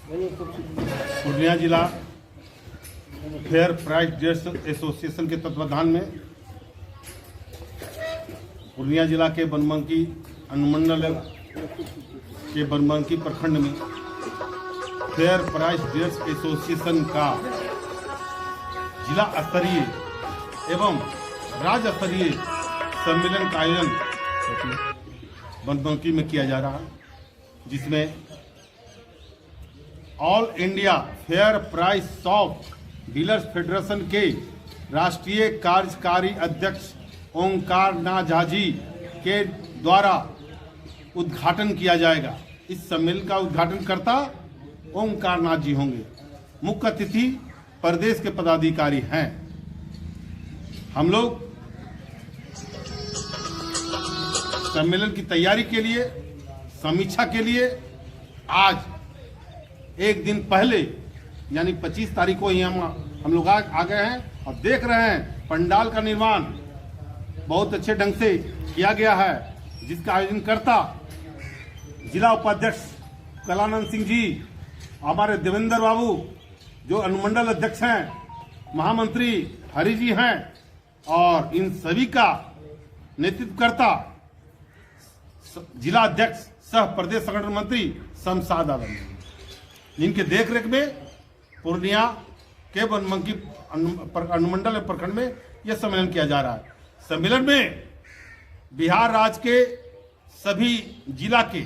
पूर्णिया जिला fair price dares association के तत्वाधान में पूर्णिया जिला के बनमनकी अनुमंडल के बनमनकी प्रखंड में फेयर प्राइस डेयर्स एसोसिएशन का जिला स्तरीय एवं राज्य स्तरीय सम्मेलन का आयोजन बनमनकी में किया जा रहा है, जिसमें all India fair price shop dealers federation के राष्ट्रीय कार्यकारी अध्यक्ष ओंकार नाथ झा जी के द्वारा उद्घाटन किया जाएगा। इस सम्मेलन का उद्घाटनकर्ता ओंकार नाथ जी होंगे। मुख्य अतिथि प्रदेश के पदाधिकारी हैं। हम लोग सम्मेलन की तैयारी के लिए, समीक्षा के लिए आज एक दिन पहले यानी 25 तारीख को ही हम लोग आ गए हैं और देख रहे हैं पंडाल का निर्माण बहुत अच्छे ढंग से किया गया है, जिसका आयोजन करता जिला उपाध्यक्ष कलानंद सिंह जी, हमारे देवेंद्र बाबू जो अनुमंडल अध्यक्ष हैं, महामंत्री हरि जी हैं और इन सभी का नेतृत्व करता जिला अध्यक्ष सह प्रदेश संगठन मंत्री शमशाद आलम, जिनके देखरेख में पूर्णिया के बनमनकी अनुमंडल प्रखंड में यह सम्मेलन किया जा रहा है। सम्मेलन में बिहार राज्य के सभी जिला के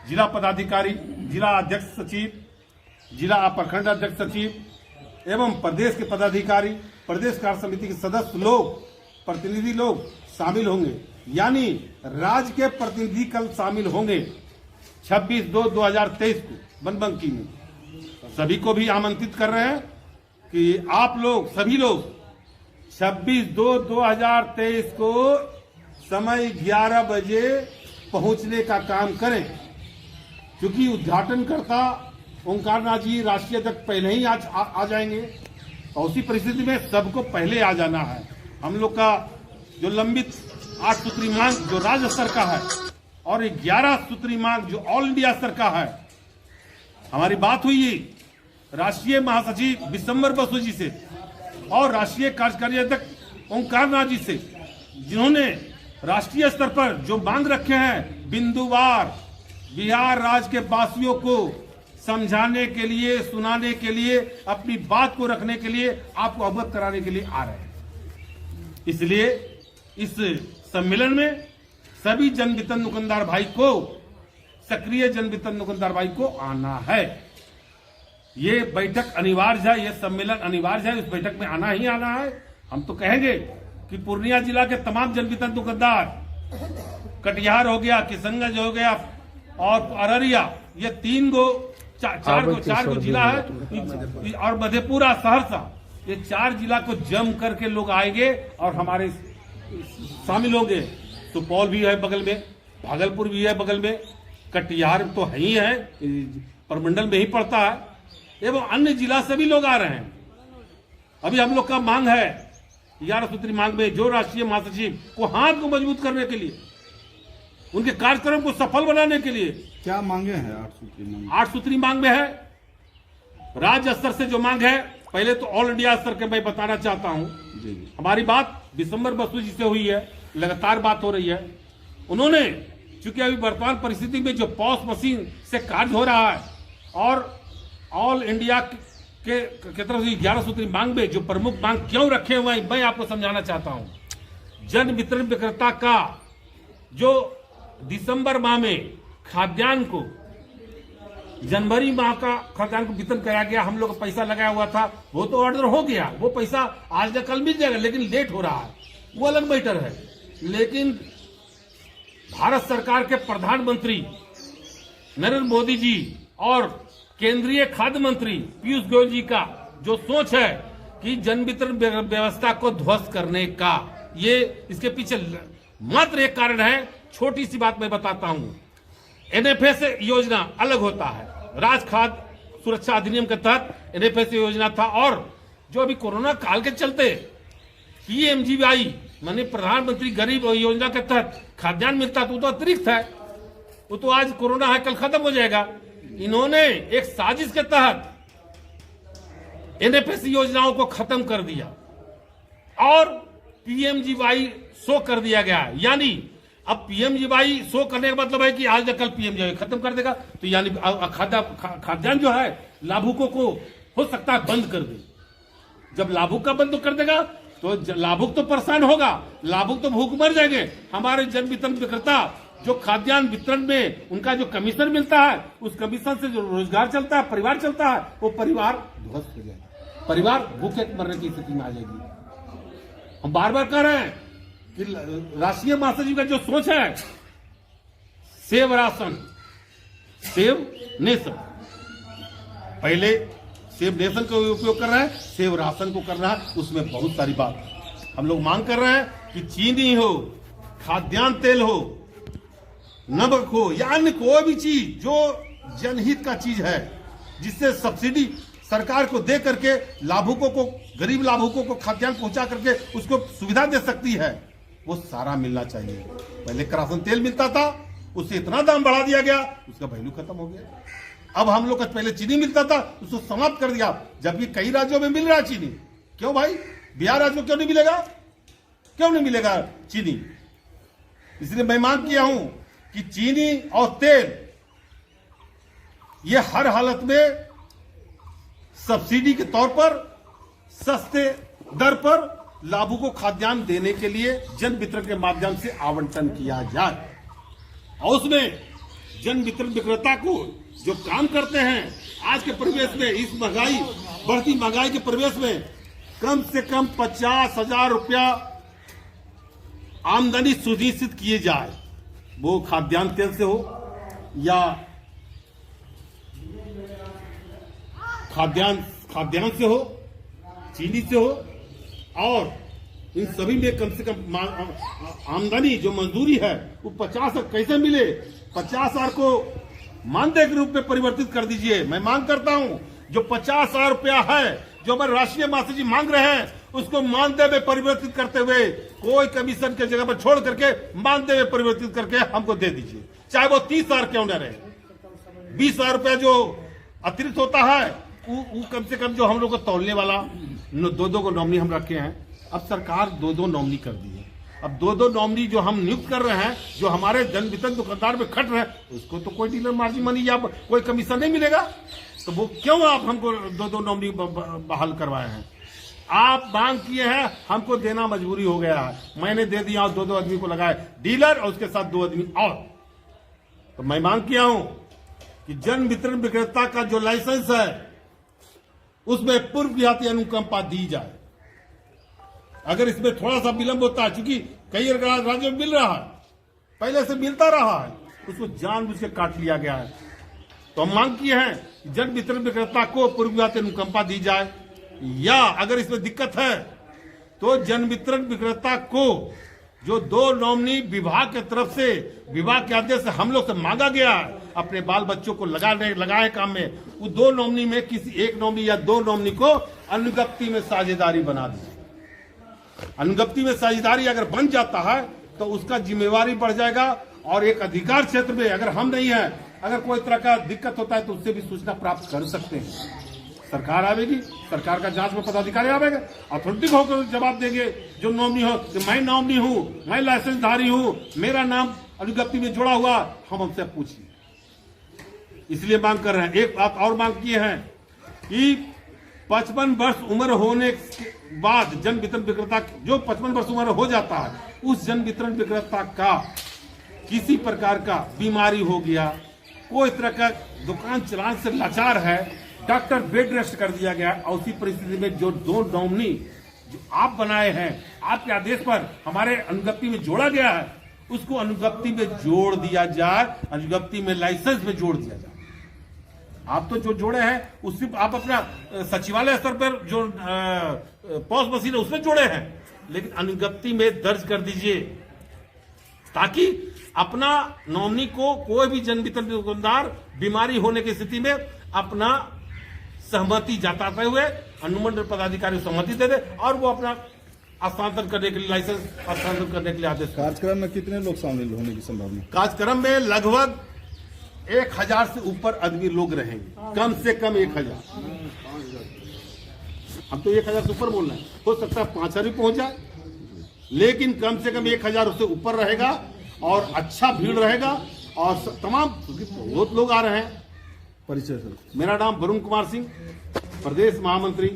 जिला पदाधिकारी, जिला अध्यक्ष सचिव, जिला प्रखंड अध्यक्ष सचिव एवं प्रदेश के पदाधिकारी, प्रदेश कार्य समिति के सदस्य लोग, प्रतिनिधि लोग शामिल होंगे। यानी राज्य के प्रतिनिधि कल शामिल होंगे 26/2/2023 को बनमनकी में। सभी को भी आमंत्रित कर रहे हैं कि आप लोग सभी लोग 26/2/2023 को समय 11 बजे पहुंचने का काम करें, क्योंकि उद्घाटनकर्ता ओंकार नाथ जी राष्ट्रीय अध्यक्ष पहले ही आ जाएंगे और उसी परिस्थिति में सबको पहले आ जाना है। हम लोग का जो लंबित 8 सूत्री मांग जो राज्य स्तर का है और 11 सूत्री मांग जो ऑल इंडिया स्तर का है। हमारी बात हुई राष्ट्रीय महासचिव विशंबर बसु जी से और राष्ट्रीय कार्यकारी अध्यक्ष ओंकार नाथ जी से, जिन्होंने राष्ट्रीय स्तर पर जो मांग रखे हैं बिंदुवार बिहार राज्य के वासियों को समझाने के लिए, सुनाने के लिए, अपनी बात को रखने के लिए, आपको अवगत कराने के लिए आ रहे हैं। इसलिए इस सम्मेलन में सभी जन वितरण दुकानदार भाई को, सक्रिय जन वितरण दुकानदार भाई को आना है। ये बैठक अनिवार्य है, ये सम्मेलन अनिवार्य है, इस बैठक में आना ही आना है। हम तो कहेंगे कि पूर्णिया जिला के तमाम जन वितरण दुकानदार, कटिहार हो गया, किशनगंज हो गया और अररिया, ये चार गो जिला है और मधेपुरा, सहरसा, ये 4 जिला को जम करके लोग आएंगे और हमारे शामिल होंगे। सुपौल भी है बगल में, भागलपुर भी है बगल में, कटिहार तो है ही है, प्रमंडल में ही पड़ता है एवं अन्य जिला से भी लोग आ रहे हैं। अभी हम लोग का मांग है 11 सूत्री मांग में जो राष्ट्रीय महासचिव को हाथ को मजबूत करने के लिए, उनके कार्यक्रम को सफल बनाने के लिए क्या मांगे हैं 8 सूत्री मांग? 8 सूत्री मांग में है राज्य स्तर से जो मांग है, पहले तो ऑल इंडिया स्तर के मैं बताना चाहता हूं। हमारी बात विशंबर बसु जी से हुई है, लगातार बात हो रही है। उन्होंने चूंकि अभी वर्तमान परिस्थिति में जो पॉस मशीन से कार्य हो रहा है और ऑल इंडिया के तरफ से 11 सूत्री मांग में जो प्रमुख मांग क्यों रखे हुए हैं, मैं आपको समझाना चाहता हूं। जन वितरण विक्रेता का जो दिसंबर माह में खाद्यान्न को, जनवरी माह का खाद्यान्न को वितरण कराया गया, हम लोग पैसा लगाया हुआ था, वो तो ऑर्डर हो गया, वो पैसा आज या कल मिल जाएगा, लेकिन लेट हो रहा है, वो अलग मैटर है। लेकिन भारत सरकार के प्रधानमंत्री नरेंद्र मोदी जी और केंद्रीय खाद्य मंत्री पीयूष गोयल जी का जो सोच है कि जन वितरण व्यवस्था को ध्वस्त करने का, ये इसके पीछे मात्र एक कारण है। छोटी सी बात मैं बताता हूं। NFA योजना अलग होता है, राज्य खाद्य सुरक्षा अधिनियम के तहत NFA योजना था, और जो अभी कोरोना काल के चलते PMGY माने प्रधानमंत्री गरीब योजना के तहत खाद्यान्न मिलता, तो अतिरिक्त है, वो तो आज कोरोना है, कल खत्म हो जाएगा। इन्होंने एक साजिश के तहत एनएफएससी योजनाओं को खत्म कर दिया और पीएमजीवाई शो कर दिया गया है। यानी अब पीएमजीवाई शो करने का मतलब है कि आज न कल पीएमजीवाई खत्म कर देगा, तो यानी खाद्यान्न जो है लाभुकों को हो सकता है बंद कर दे। जब लाभुक का बंद कर देगा तो लाभुक तो परेशान होगा, लाभुक तो भूख मर जाएंगे। हमारे जन वितरण विक्रेता जो खाद्यान्न वितरण में उनका जो कमीशन मिलता है, उस कमीशन से जो रोजगार चलता है, परिवार चलता है, वो परिवार ध्वस्त हो जाएगा, परिवार भूखे मरने की स्थिति में आ जाएगी। हम बार बार कह रहे हैं कि राष्ट्रीय महासचिव का जो सोच है सेव राशन सेव नेशन, पहले सेव नेशन का उपयोग कर रहा है, सेव राशन को कर रहा है, उसमें बहुत सारी बात हम लोग मांग कर रहे हैं कि चीनी हो, खाद्यान्न तेल हो, नमक हो या अन्य कोई भी चीज जो जनहित का चीज है, जिससे सब्सिडी सरकार को दे करके लाभुकों को, गरीब लाभुकों को खाद्यान्न पहुंचा करके उसको सुविधा दे सकती है, वो सारा मिलना चाहिए। पहले करासन तेल मिलता था, उससे इतना दाम बढ़ा दिया गया, उसका वैल्यू खत्म हो गया। अब हम लोग का पहले चीनी मिलता था, उसको समाप्त कर दिया, जबकि कई राज्यों में मिल रहा है चीनी। क्यों भाई, बिहार राज्य में क्यों नहीं मिलेगा, क्यों नहीं मिलेगा चीनी? इसलिए मैं मांग किया हूं कि चीनी और तेल ये हर हालत में सब्सिडी के तौर पर सस्ते दर पर लाभुकों को खाद्यान्न देने के लिए जन वितरण के माध्यम से आवंटन किया जाए। और उसमें जन वितरण विक्रेता को जो काम करते हैं आज के परिवेश में, इस महंगाई, बढ़ती महंगाई के परिवेश में कम से कम 50,000 रुपया आमदनी सुनिश्चित किए जाए, वो खाद्यान्न तेल से हो या खाद्यान्न से हो, चीनी से हो, और इन सभी में कम से कम आमदनी जो मजदूरी है वो 50 कैसे मिले, 50,000 को मानदेय के रूप में परिवर्तित कर दीजिए। मैं मांग करता हूं जो 50,000 रुपया है जो हमारे राष्ट्रीय महासचिव मांग रहे हैं, उसको मानदेय में परिवर्तित करते हुए कोई कमीशन के जगह पर छोड़ करके मानदेय में परिवर्तित करके हमको दे दीजिए, चाहे वो 30,000 क्यों न रहे। 20,000 रुपया जो अतिरिक्त होता है वो कम से कम जो हम लोग को तौलने वाला 2-2 को नॉमिनी हम रखे हैं, अब सरकार 2-2 नॉमिनी कर दी है। अब 2-2 नॉमिनी जो हम नियुक्त कर रहे हैं, जो हमारे जन वितरण दुकानदार में खट रहे हैं, उसको तो कोई डीलर मार्जिन मनी या कोई कमीशन नहीं मिलेगा, तो वो क्यों आप हमको 2-2 नॉमिनी बहाल करवाए हैं? आप मांग किए हैं, हमको देना मजबूरी हो गया है, मैंने दे दिया और 2-2 आदमी को लगाए डीलर और उसके साथ 2 आदमी और। तो मैं मांग किया हूं कि जन वितरण विक्रेता का जो लाइसेंस है उसमें पूर्व रियायती अनुकंपा दी जाए। अगर इसमें थोड़ा सा विलंब होता है, क्योंकि कई राज्यों में मिल रहा है, पहले से मिलता रहा है, उसको जानबूझ के काट लिया गया है। तो हम मांग किए हैं कि जन वितरण विक्रेता को पूर्व रियायती अनुकंपा दी जाए, या अगर इसमें दिक्कत है तो जन वितरण विक्रेता को जो 2 नॉमिनी विभाग की तरफ से, विभाग के आदेश से हम लोग से मांगा गया है, अपने बाल बच्चों को लगाए काम में, वो 2 नॉमिनी में किसी एक नॉमिनी या 2 नॉमिनी को अनुगप्ति में साझेदारी बना दी। अनुगप्ति में साझेदारी अगर बन जाता है तो उसका जिम्मेवारी बढ़ जाएगा, और एक अधिकार क्षेत्र में अगर हम नहीं है, अगर कोई तरह का दिक्कत होता है तो उससे भी सूचना प्राप्त कर सकते हैं। सरकार आवेगी, सरकार का जांच में पदाधिकारी आवेगा, अथॉरिटी होकर जवाब देंगे जो नॉमिनी हो कि मैं नॉमिनी हूं, मैं लाइसेंसधारी हूं, मेरा नाम अनुगप्ति में जुड़ा हुआ, हम हमसे पूछिए। इसलिए मांग कर रहे हैं। एक बात और मांग किए हैं कि 55 वर्ष उम्र होने के बाद जन वितरण विक्रेता, जो 55 वर्ष उम्र हो जाता है, उस जन वितरण विक्रेता का किसी प्रकार का बीमारी हो गया, कोई तरह का दुकान चलाने से लाचार है, डॉक्टर बेड रेस्ट कर दिया गया, और उसी परिस्थिति में जो 2 नॉमिनी जो आप बनाए हैं, आपके आदेश पर हमारे अनुगप्ति में जोड़ा गया है, उसको अनुगप्ति में जोड़ दिया जाए, अनुगप्ति में लाइसेंस में जोड़ दिया जाए। आप तो जो जोड़े हैं उससे आप अपना सचिवालय स्तर पर जो पॉस मशीन है उसमें जोड़े हैं, लेकिन अनुगप्ति में दर्ज कर दीजिए, ताकि अपना नॉमिनी को कोई भी जन वितरण दुकानदार बीमारी होने की स्थिति में अपना सहमति जताते हुए अनुमंडल पदाधिकारी सहमति दे दे, और वो अपना हस्तांतरण करने के लिए, लाइसेंस हस्तांतरण करने के लिए आदेश। कार्यक्रम में कितने लोग शामिल होने की संभावना? कार्यक्रम में लगभग 1000 से ऊपर आदमी लोग रहेंगे, कम से कम 1000। हम तो 1000 से ऊपर बोल रहे हैं, हो सकता है 5000 भी पहुंच जाए, लेकिन कम से कम 1000 उससे ऊपर रहेगा और अच्छा भीड़ रहेगा। और तमाम बहुत लोग आ रहे हैं। परिचय सर। मेरा नाम वरुण कुमार सिंह, प्रदेश महामंत्री